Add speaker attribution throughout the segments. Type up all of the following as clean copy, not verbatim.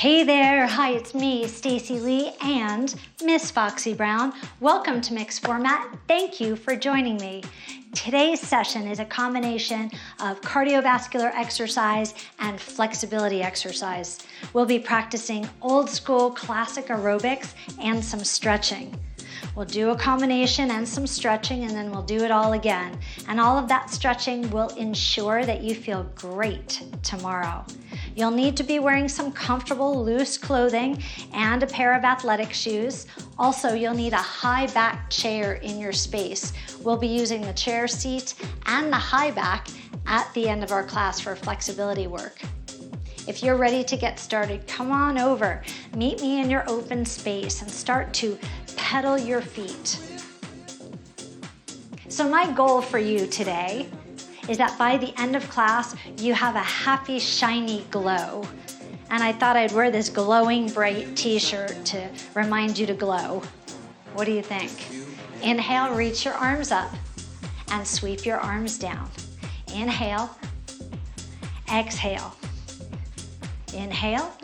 Speaker 1: Hey there, hi, it's me, Stacey Lei and Miss Foxy Brown. Welcome to Mixed Format. Thank you for joining me. Today's session is a combination of cardiovascular exercise and flexibility exercise. We'll be practicing old school classic aerobics and some stretching. We'll do a combination and some stretching, and then we'll do it all again. And all of that stretching will ensure that you feel great tomorrow. You'll need to be wearing some comfortable, loose clothing and a pair of athletic shoes. Also, you'll need a high back chair in your space. We'll be using the chair seat and the high back at the end of our class for flexibility work. If you're ready to get started, come on over, meet me in your open space and start to pedal your feet. So my goal for you today is that by the end of class, you have a happy, shiny glow. And I thought I'd wear this glowing bright t-shirt to remind you to glow. What do you think? Inhale, reach your arms up and sweep your arms down. Inhale, exhale. Inhale,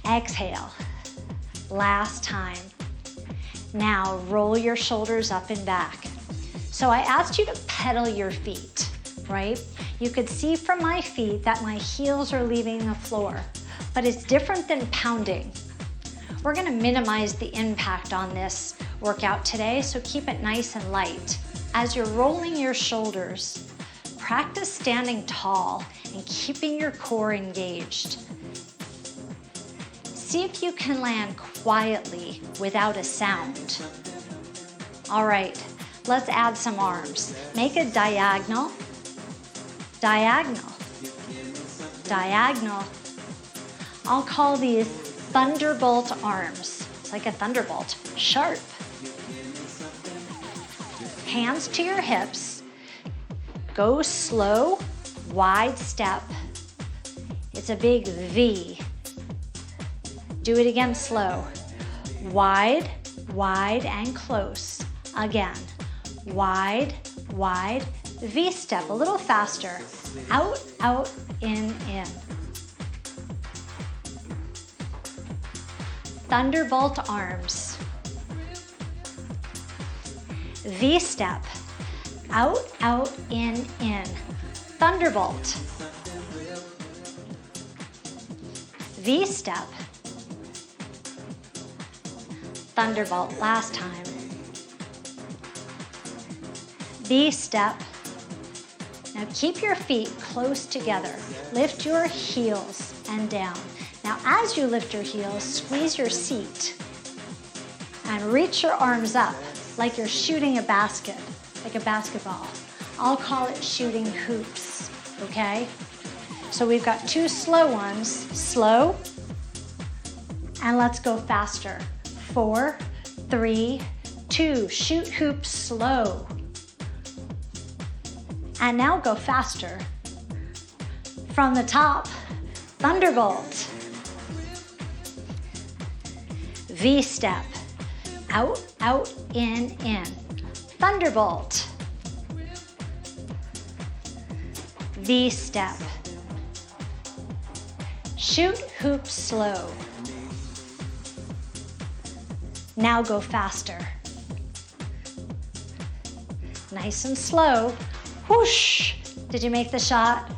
Speaker 1: exhale. Last time. Now roll your shoulders up and back. So I asked you to pedal your feet, right? You could see from my feet that my heels are leaving the floor, but it's different than pounding. We're gonna minimize the impact on this workout today, so keep it nice and light. As you're rolling your shoulders, practice standing tall and keeping your core engaged. See if you can land quietly without a sound. All right, let's add some arms. Make a diagonal, diagonal, diagonal. I'll call these thunderbolt arms. It's like a thunderbolt, sharp. Hands to your hips. Go slow, wide step. It's a big V. Do it again slow. Wide, wide, and close. Again. Wide, wide, V step, a little faster. Out, out, in. Thunderbolt arms. V step. Out, out, in. Thunderbolt. V step. Thunderbolt, last time. V step. Now keep your feet close together. Lift your heels and down. Now as you lift your heels, squeeze your seat and reach your arms up like you're shooting a basket, like a basketball. I'll call it shooting hoops, okay? So we've got two slow ones, slow, and let's go faster. 4, 3, 2, shoot hoops slow. And now go faster. From the top, thunderbolt. V step. Out, out, in. Thunderbolt. V step. Shoot hoops slow. Now go faster. Nice and slow. Whoosh! Did you make the shot?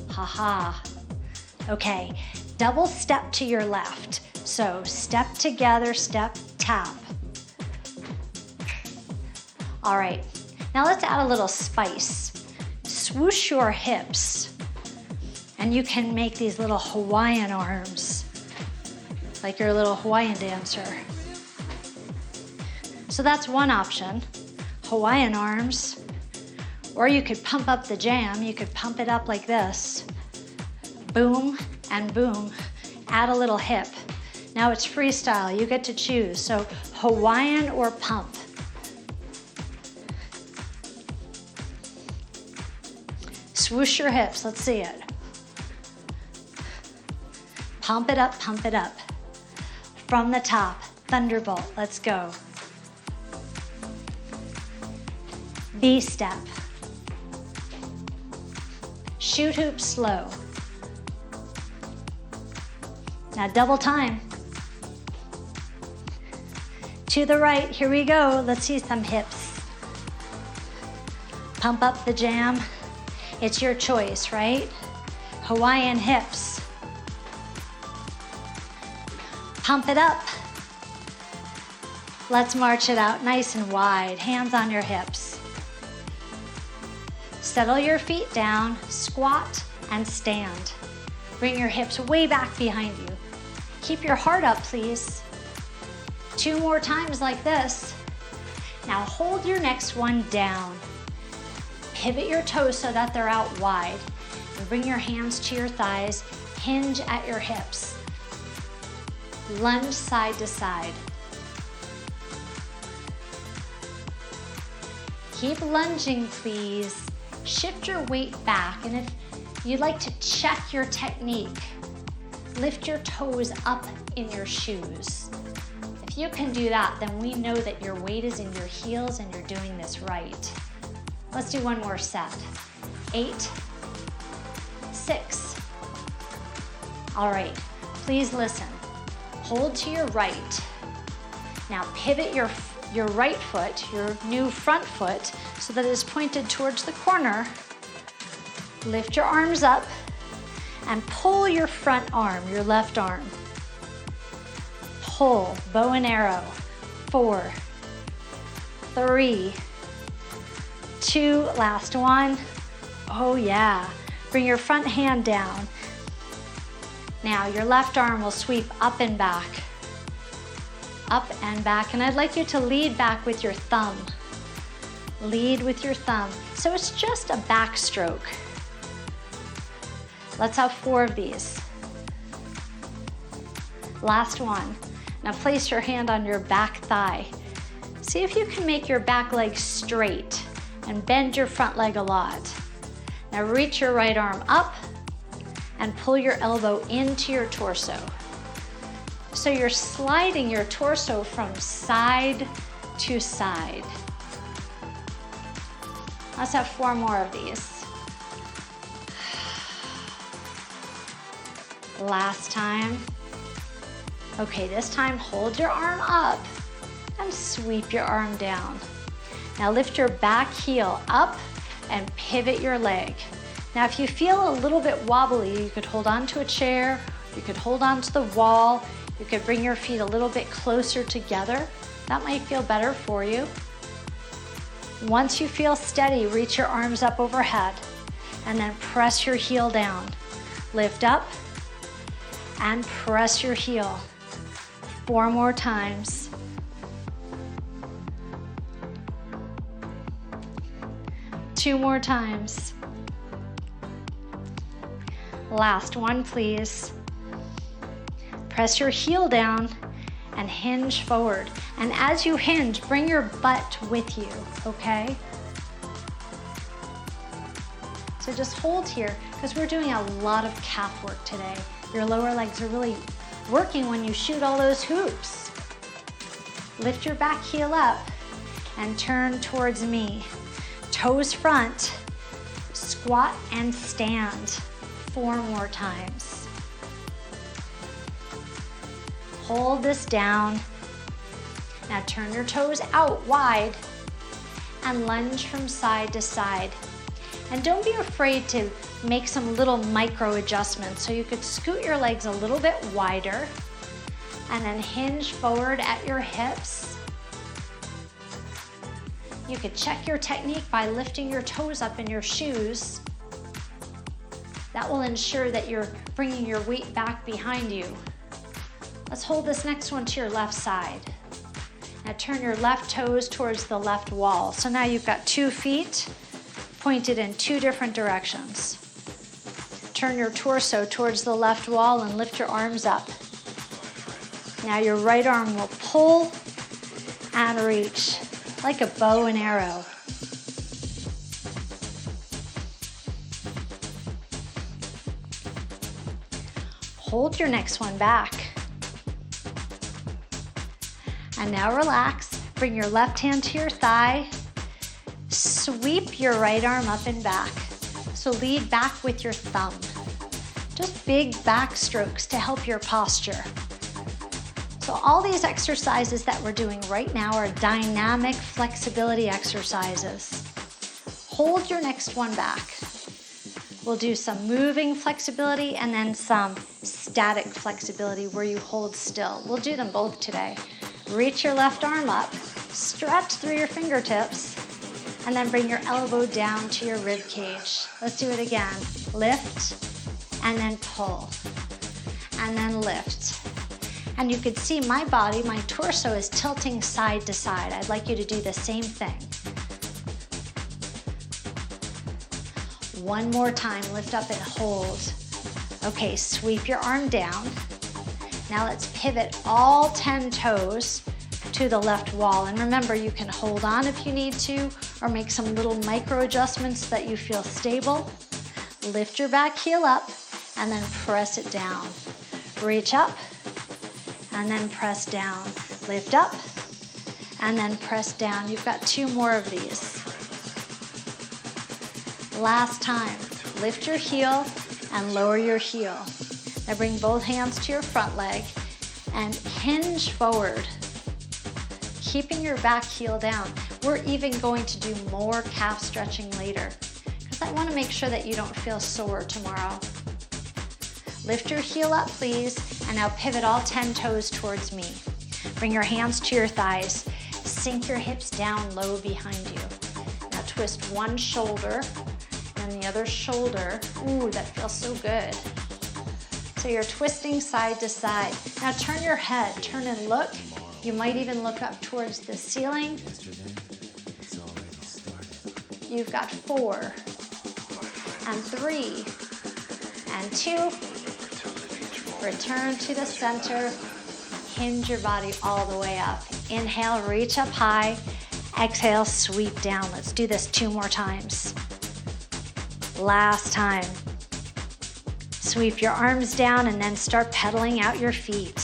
Speaker 1: Ha-ha. Okay, double step to your left. So step together, step, tap. All right, now let's add a little spice. Swoosh your hips, and you can make these little Hawaiian arms, like you're a little Hawaiian dancer. So that's one option, Hawaiian arms. Or you could pump up the jam. You could pump it up like this. Boom and boom. Add a little hip. Now it's freestyle. You get to choose. So Hawaiian or pump. Swoosh your hips. Let's see it. Pump it up, pump it up. From the top, thunderbolt. Let's go. V step. Shoot hoop slow. Now double time. To the right, here we go. Let's see some hips. Pump up the jam. It's your choice, right? Hawaiian hips. Pump it up. Let's march it out nice and wide. Hands on your hips. Settle your feet down, squat and stand. Bring your hips way back behind you. Keep your heart up, please. 2 more times like this. Now hold your next one down. Pivot your toes so that they're out wide. And bring your hands to your thighs. Hinge at your hips. Lunge side to side. Keep lunging, please. Shift your weight back, and if you'd like to check your technique, lift your toes up in your shoes. If you can do that, then we know that your weight is in your heels and you're doing this right. Let's do one more set. 8, 6. All right, please listen. Hold to your right. Now pivot your right foot, your new front foot, so that it is pointed towards the corner. Lift your arms up and pull your front arm, your left arm. Pull, bow and arrow. 4, 3, 2, last one. Oh yeah. Bring your front hand down. Now your left arm will sweep up and back. Up and back, and I'd like you to lead back with your thumb. Lead with your thumb. So it's just a backstroke. Let's have 4 of these. Last one. Now place your hand on your back thigh. See if you can make your back leg straight and bend your front leg a lot. Now reach your right arm up and pull your elbow into your torso. So you're sliding your torso from side to side. Let's have 4 more of these. Last time. Okay, this time hold your arm up and sweep your arm down. Now lift your back heel up and pivot your leg. Now if you feel a little bit wobbly, you could hold on to a chair, you could hold on to the wall, you could bring your feet a little bit closer together. That might feel better for you. Once you feel steady, reach your arms up overhead and then press your heel down. Lift up and press your heel. 4 more times. Two more times. Last one, please. Press your heel down and hinge forward. And as you hinge, bring your butt with you, okay? So just hold here, because we're doing a lot of calf work today. Your lower legs are really working when you shoot all those hoops. Lift your back heel up and turn towards me. Toes front, squat and stand. 4 more times. Hold this down. Now turn your toes out wide and lunge from side to side. And don't be afraid to make some little micro adjustments. So you could scoot your legs a little bit wider and then hinge forward at your hips. You could check your technique by lifting your toes up in your shoes. That will ensure that you're bringing your weight back behind you. Let's hold this next one to your left side. Now turn your left toes towards the left wall. So now you've got 2 feet pointed in 2 different directions. Turn your torso towards the left wall and lift your arms up. Now your right arm will pull and reach like a bow and arrow. Hold your next one back. And now relax. Bring your left hand to your thigh. Sweep your right arm up and back. So lead back with your thumb. Just big back strokes to help your posture. So all these exercises that we're doing right now are dynamic flexibility exercises. Hold your next one back. We'll do some moving flexibility and then some static flexibility where you hold still. We'll do them both today. Reach your left arm up, stretch through your fingertips, and then bring your elbow down to your rib cage. Let's do it again. Lift, and then pull, and then lift. And you could see my body, my torso is tilting side to side. I'd like you to do the same thing. One more time, lift up and hold. Okay, sweep your arm down. Now let's pivot all 10 toes to the left wall. And remember, you can hold on if you need to, or make some little micro adjustments so that you feel stable. Lift your back heel up and then press it down. Reach up and then press down. Lift up and then press down. You've got 2 more of these. Last time, lift your heel and lower your heel. Now bring both hands to your front leg and hinge forward, keeping your back heel down. We're even going to do more calf stretching later because I want to make sure that you don't feel sore tomorrow. Lift your heel up, please, and now pivot all 10 toes towards me. Bring your hands to your thighs. Sink your hips down low behind you. Now twist one shoulder and the other shoulder. Ooh, that feels so good. So you're twisting side to side. Now turn your head, turn and look. You might even look up towards the ceiling. You've got 4 and 3 and 2. Return to the center. Hinge your body all the way up. Inhale, reach up high. Exhale, sweep down. Let's do this 2 more times. Last time. Sweep your arms down and then start pedaling out your feet.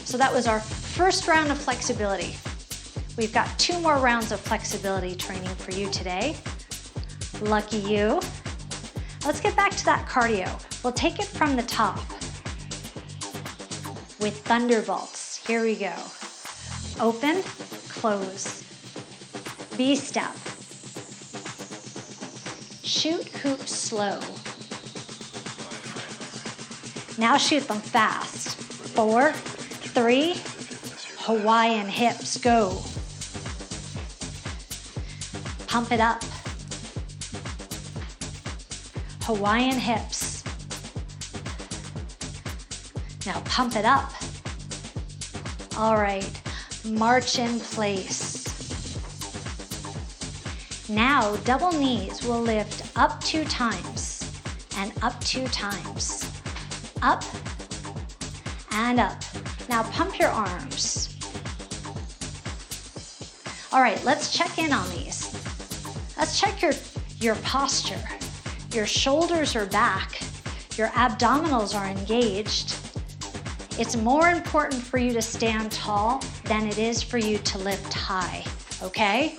Speaker 1: So that was our first round of flexibility. We've got 2 more rounds of flexibility training for you today. Lucky you. Let's get back to that cardio. We'll take it from the top with thunderbolts. Here we go. Open, close. V-step. Shoot, hoop, slow. Now shoot them fast. 4, 3, Hawaiian hips, go. Pump it up. Hawaiian hips. Now pump it up. All right, march in place. Now double knees will lift up 2 times and up 2 times. Up and up. Now pump your arms. All right, let's check in on these. Let's check your posture. Your shoulders are back. Your abdominals are engaged. It's more important for you to stand tall than it is for you to lift high, okay?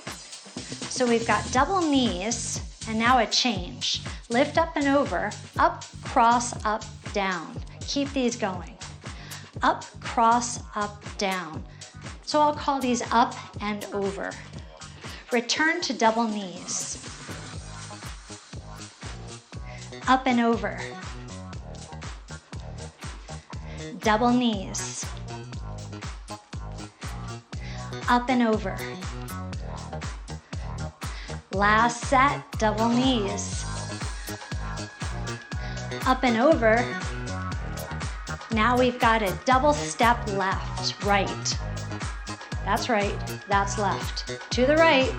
Speaker 1: So we've got double knees, and now a change. Lift up and over, up, cross, up, down. Keep these going. Up, cross, up, down. So I'll call these up and over. Return to double knees. Up and over. Double knees. Up and over. Last set, double knees. Up and over. Now we've got a double step left, right. That's right, that's left. To the right,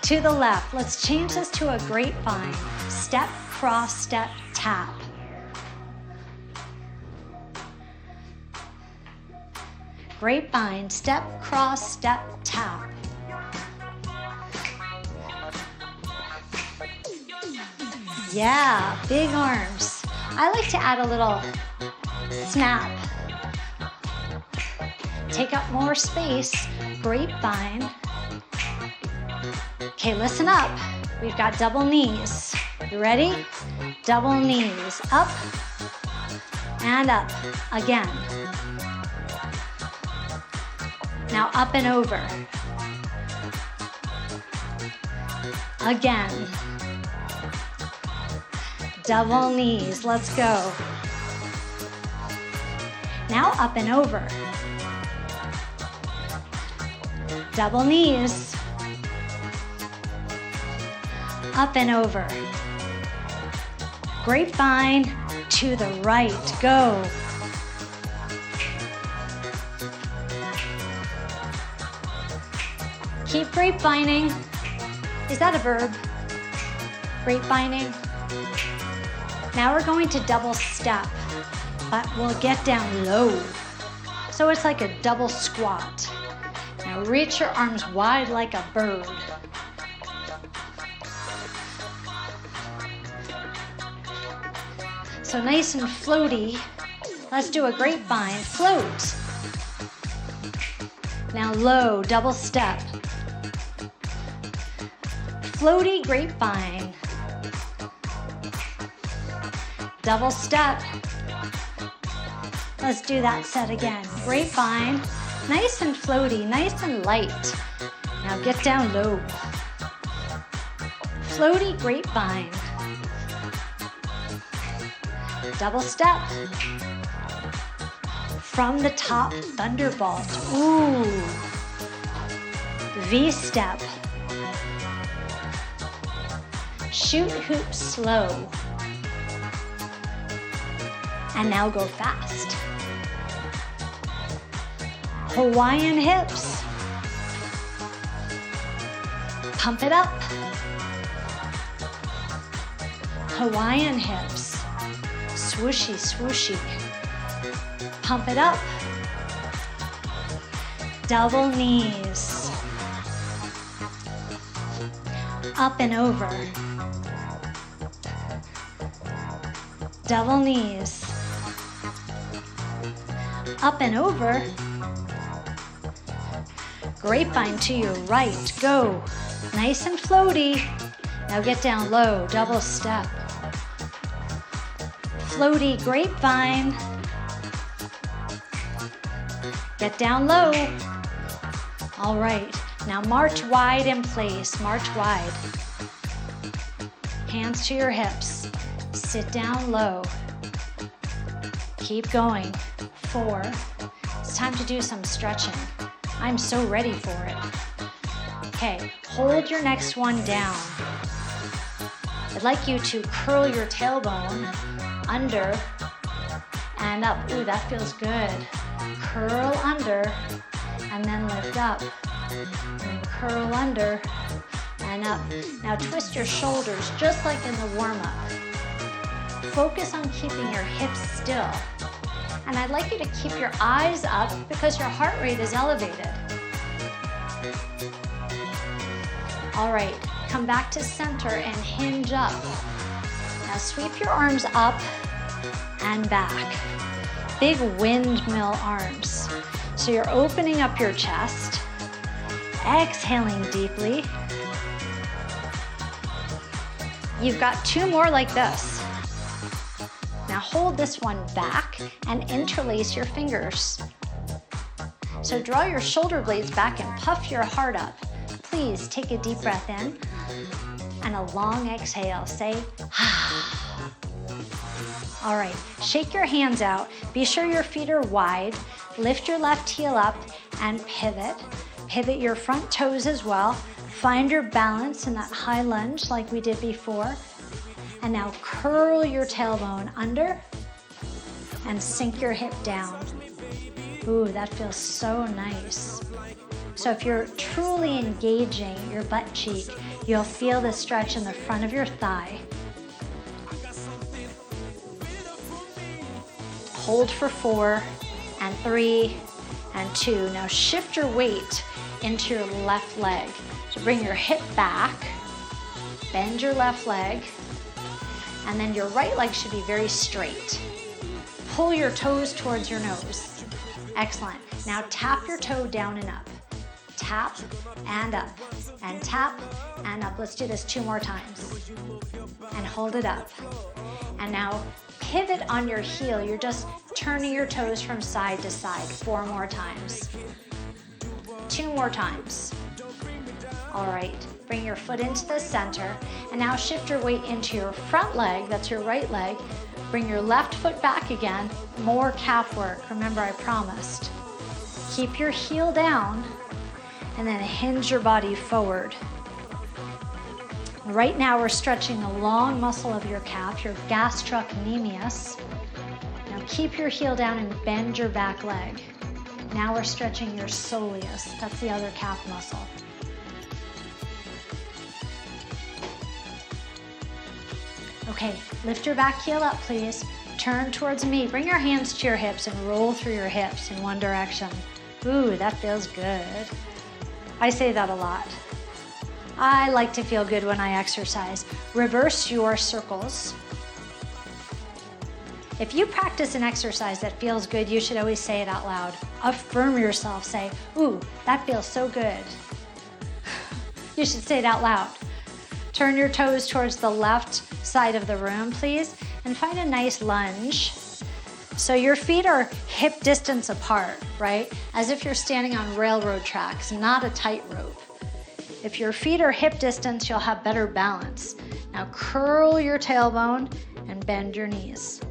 Speaker 1: to the left. Let's change this to a grapevine. Step, cross, step, tap. Grapevine, step, cross, step, tap. Yeah, big arms. I like to add a little snap. Take up more space, grapevine. Okay, listen up. We've got double knees. You ready? Double knees, up and up. Again. Now up and over. Again. Double knees, let's go. Now up and over. Double knees. Up and over. Grapevine to the right, go. Keep grapevining. Is that a verb? Grapevining. Now we're going to double step, but we'll get down low. So it's like a double squat. Now reach your arms wide like a bird. So nice and floaty. Let's do a grapevine, float. Now low, double step. Floaty grapevine. Double step. Let's do that set again. Grapevine, nice and floaty, nice and light. Now get down low. Floaty grapevine. Double step. From the top, thunderbolt. Ooh. V-step. Shoot hoop slow. And now go fast. Hawaiian hips. Pump it up. Hawaiian hips. Swooshy, swooshy. Pump it up. Double knees. Up and over. Double knees. Up and over. Grapevine to your right, go. Nice and floaty. Now get down low, double step. Floaty grapevine. Get down low. All right, now march wide in place, march wide. Hands to your hips. Sit down low. Keep going. 4. It's time to do some stretching. I'm so ready for it. Okay, hold your next one down. I'd like you to curl your tailbone under and up. Ooh, that feels good. Curl under and then lift up. And curl under and up. Now twist your shoulders just like in the warm-up. Focus on keeping your hips still. And I'd like you to keep your eyes up because your heart rate is elevated. All right, come back to center and hinge up. Now sweep your arms up and back. Big windmill arms. So you're opening up your chest, exhaling deeply. You've got 2 more like this. Now hold this one back and interlace your fingers. So draw your shoulder blades back and puff your heart up. Please take a deep breath in and a long exhale. Say, ah. All right, shake your hands out. Be sure your feet are wide. Lift your left heel up and pivot. Pivot your front toes as well. Find your balance in that high lunge like we did before. And now curl your tailbone under and sink your hip down. Ooh, that feels so nice. So if you're truly engaging your butt cheek, you'll feel the stretch in the front of your thigh. Hold for 4 and 3 and 2. Now shift your weight into your left leg. So bring your hip back, bend your left leg, and then your right leg should be very straight. Pull your toes towards your nose. Excellent. Now tap your toe down and up. Tap and up, and tap and up. Let's do this 2 more times. and hold it up. And now pivot on your heel. You're just turning your toes from side to side 4 more times. 2 more times. All right, bring your foot into the center, and now shift your weight into your front leg, that's your right leg. Bring your left foot back again, more calf work. Remember, I promised. Keep your heel down, and then hinge your body forward. Right now, we're stretching the long muscle of your calf, your gastrocnemius. Now keep your heel down and bend your back leg. Now we're stretching your soleus, that's the other calf muscle. Okay, lift your back heel up, please. Turn towards me. Bring your hands to your hips and roll through your hips in one direction. Ooh, that feels good. I say that a lot. I like to feel good when I exercise. Reverse your circles. If you practice an exercise that feels good, you should always say it out loud. Affirm yourself. Say, ooh, that feels so good. You should say it out loud. Turn your toes towards the left side of the room, please, and find a nice lunge. So your feet are hip distance apart, right? As if you're standing on railroad tracks, not a tightrope. If your feet are hip distance, you'll have better balance. Now curl your tailbone and bend your knees.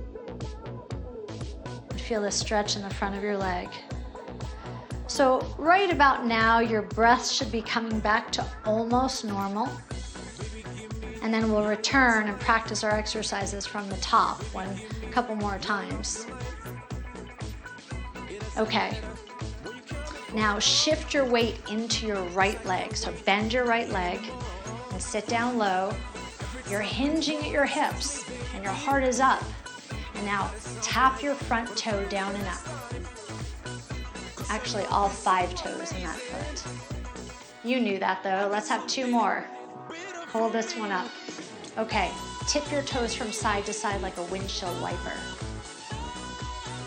Speaker 1: Feel the stretch in the front of your leg. So right about now, your breath should be coming back to almost normal. And then we'll return and practice our exercises from the top a couple more times. Okay. Now shift your weight into your right leg. So bend your right leg and sit down low. You're hinging at your hips and your heart is up. And now tap your front toe down and up. Actually, all 5 toes in that foot. You knew that though. Let's have 2 more. Hold this one up. Okay, tip your toes from side to side like a windshield wiper.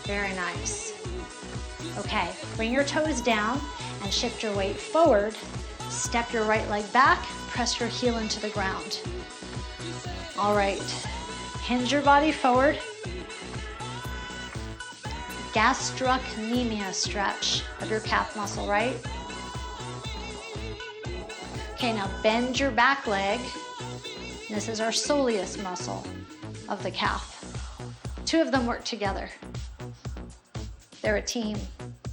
Speaker 1: Very nice. Okay, bring your toes down and shift your weight forward. Step your right leg back, press your heel into the ground. All right, hinge your body forward. Gastrocnemius stretch of your calf muscle, right? Okay, now bend your back leg. This is our soleus muscle of the calf. 2 of them work together. They're a team,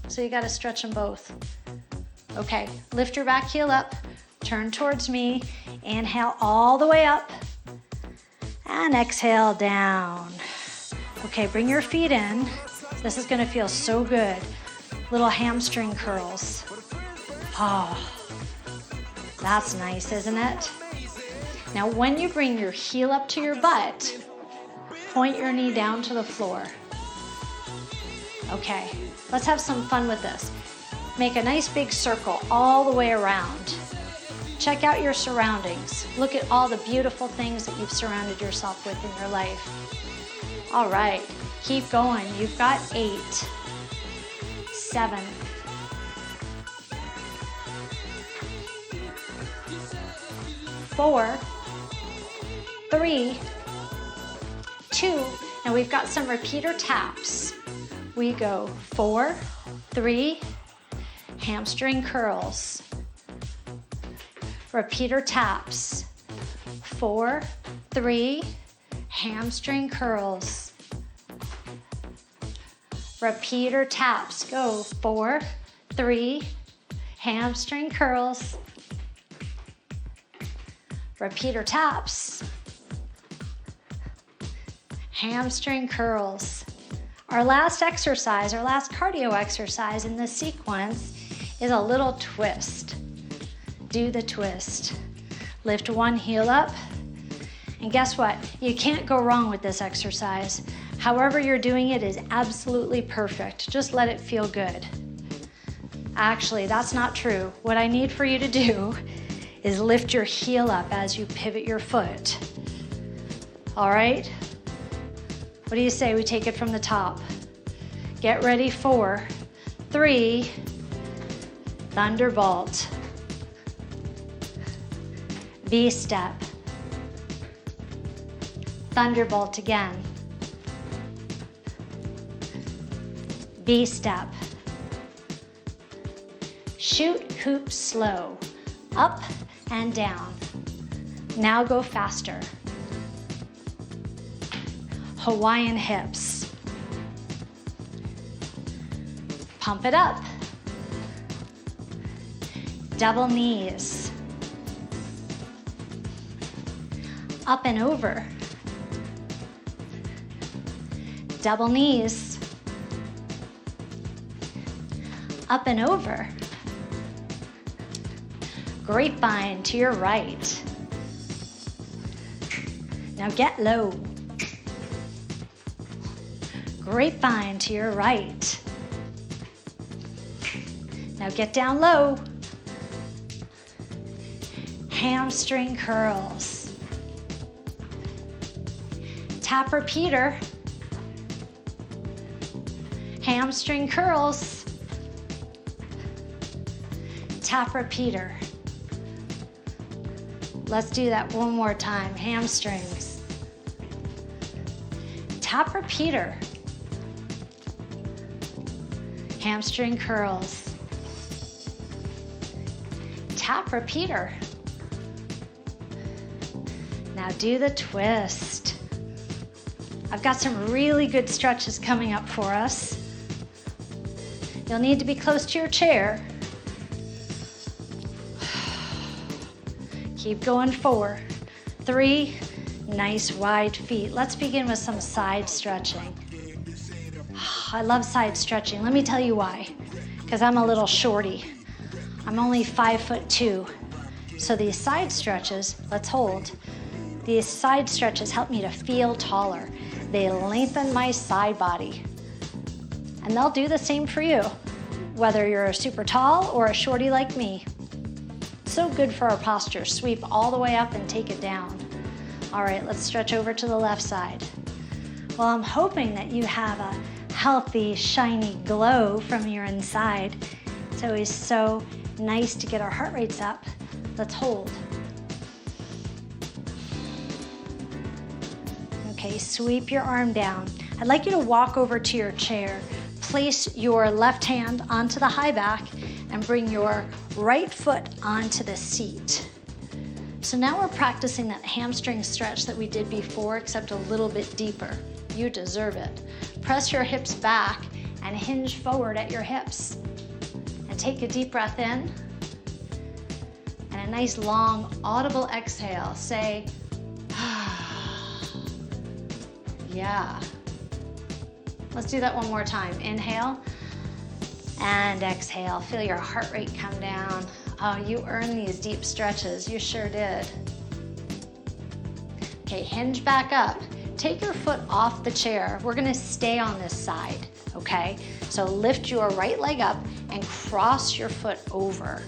Speaker 1: so you gotta stretch them both. Okay, lift your back heel up, turn towards me, inhale all the way up, and exhale down. Okay, bring your feet in. This is gonna feel so good. Little hamstring curls. Oh, that's nice, isn't it? Now, when you bring your heel up to your butt, point your knee down to the floor. Okay, let's have some fun with this. Make a nice big circle all the way around. Check out your surroundings. Look at all the beautiful things that you've surrounded yourself with in your life. All right, keep going. You've got 8, 7, 4, 3, 2, and we've got some repeater taps. We go 4, 3, hamstring curls. Repeater taps. 4, 3, hamstring curls. Repeater taps. Go 4, 3, hamstring curls. Repeater taps. Hamstring curls. Our last exercise, our last cardio exercise in this sequence is a little twist. Do the twist. Lift one heel up. And guess what? You can't go wrong with this exercise. However you're doing it is absolutely perfect. Just let it feel good. Actually, that's not true. What I need for you to do is lift your heel up as you pivot your foot. All right? What do you say we take it from the top? Get ready. 4, 3, thunderbolt. V-step. Thunderbolt again. B-step. Shoot, hoop, slow. Up and down. Now go faster. Hawaiian hips. Pump it up. Double knees. Up and over. Double knees. Up and over. Grapevine to your right. Now get low. Grapevine to your right. Now get down low. Hamstring curls. Tap repeater. Hamstring curls. Tap repeater. Let's do that one more time. Hamstrings. Tap repeater. Hamstring curls. Tap repeater. Now do the twist. I've got some really good stretches coming up for us. You'll need to be close to your chair. Keep going. 4, 3, nice wide feet. Let's begin with some side stretching. I love side stretching. Let me tell you why. Because I'm a little shorty. I'm only 5'2". So these side stretches, let's hold. These side stretches help me to feel taller. They lengthen my side body. And they'll do the same for you, whether you're a super tall or a shorty like me. So good for our posture. Sweep all the way up and take it down. All right, let's stretch over to the left side. Well, I'm hoping that you have a healthy, shiny glow from your inside. It's always so nice to get our heart rates up. Let's hold. Okay, sweep your arm down. I'd like you to walk over to your chair. Place your left hand onto the high back and bring your right foot onto the seat. So now we're practicing that hamstring stretch that we did before, except a little bit deeper. You deserve it. Press your hips back and hinge forward at your hips. And take a deep breath in. And a nice long audible exhale. Say, yeah. Let's do that one more time. Inhale and exhale. Feel your heart rate come down. Oh, you earned these deep stretches. You sure did. Okay, hinge back up. Take your foot off the chair. We're gonna stay on this side, okay? So lift your right leg up and cross your foot over.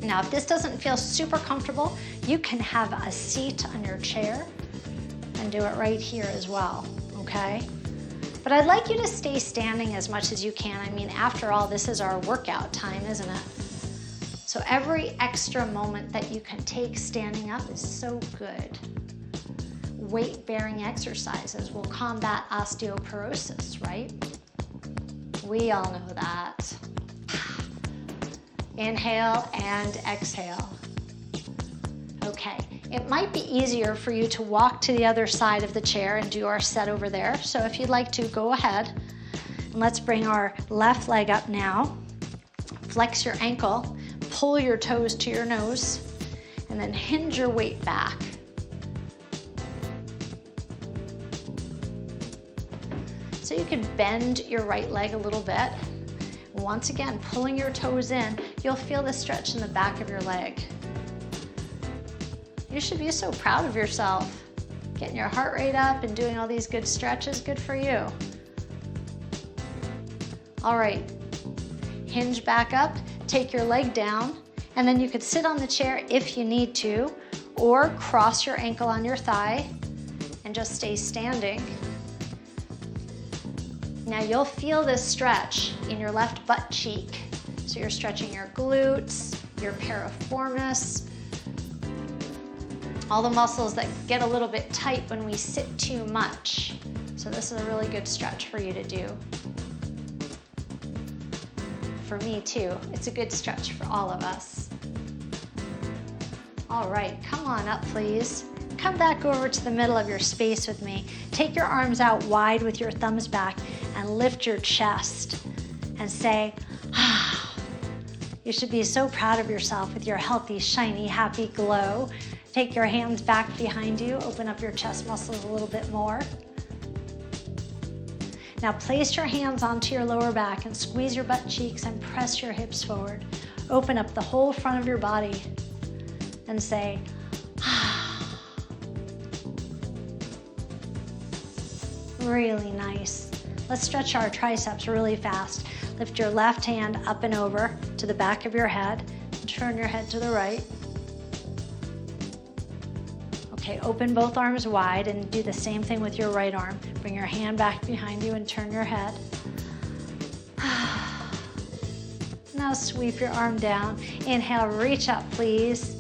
Speaker 1: Now, if this doesn't feel super comfortable, you can have a seat on your chair and do it right here as well, okay? But I'd like you to stay standing as much as you can. I mean, after all, this is our workout time, isn't it? So every extra moment that you can take standing up is so good. Weight-bearing exercises will combat osteoporosis, right? We all know that. Inhale and exhale. Okay, it might be easier for you to walk to the other side of the chair and do our set over there. So if you'd like to, go ahead. And let's bring our left leg up now. Flex your ankle, pull your toes to your nose, and then hinge your weight back. So you can bend your right leg a little bit. Once again, pulling your toes in, you'll feel the stretch in the back of your leg. You should be so proud of yourself. Getting your heart rate up and doing all these good stretches, good for you. All right, hinge back up, take your leg down, and then you could sit on the chair if you need to, or cross your ankle on your thigh and just stay standing. Now you'll feel this stretch in your left butt cheek. So you're stretching your glutes, your piriformis, all the muscles that get a little bit tight when we sit too much. So this is a really good stretch for you to do. For me too, it's a good stretch for all of us. All right, come on up please. Come back over to the middle of your space with me. Take your arms out wide with your thumbs back and lift your chest and say, ah. You should be so proud of yourself with your healthy, shiny, happy glow. Take your hands back behind you. Open up your chest muscles a little bit more. Now place your hands onto your lower back and squeeze your butt cheeks and press your hips forward. Open up the whole front of your body and say, ah. Really nice. Let's stretch our triceps really fast. Lift your left hand up and over to the back of your head. Turn your head to the right. Okay, open both arms wide and do the same thing with your right arm. Bring your hand back behind you and turn your head. Now sweep your arm down. Inhale, reach up, please.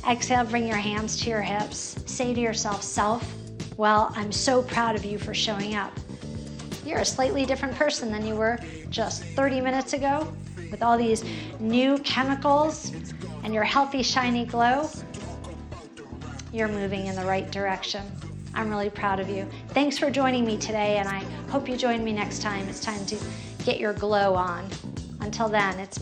Speaker 1: Exhale, bring your hands to your hips. Say to yourself, self, well, I'm so proud of you for showing up. You're a slightly different person than you were just 30 minutes ago with all these new chemicals and your healthy, shiny glow. You're moving in the right direction. I'm really proud of you. Thanks for joining me today, and I hope you join me next time. It's time to get your glow on. Until then, it's me.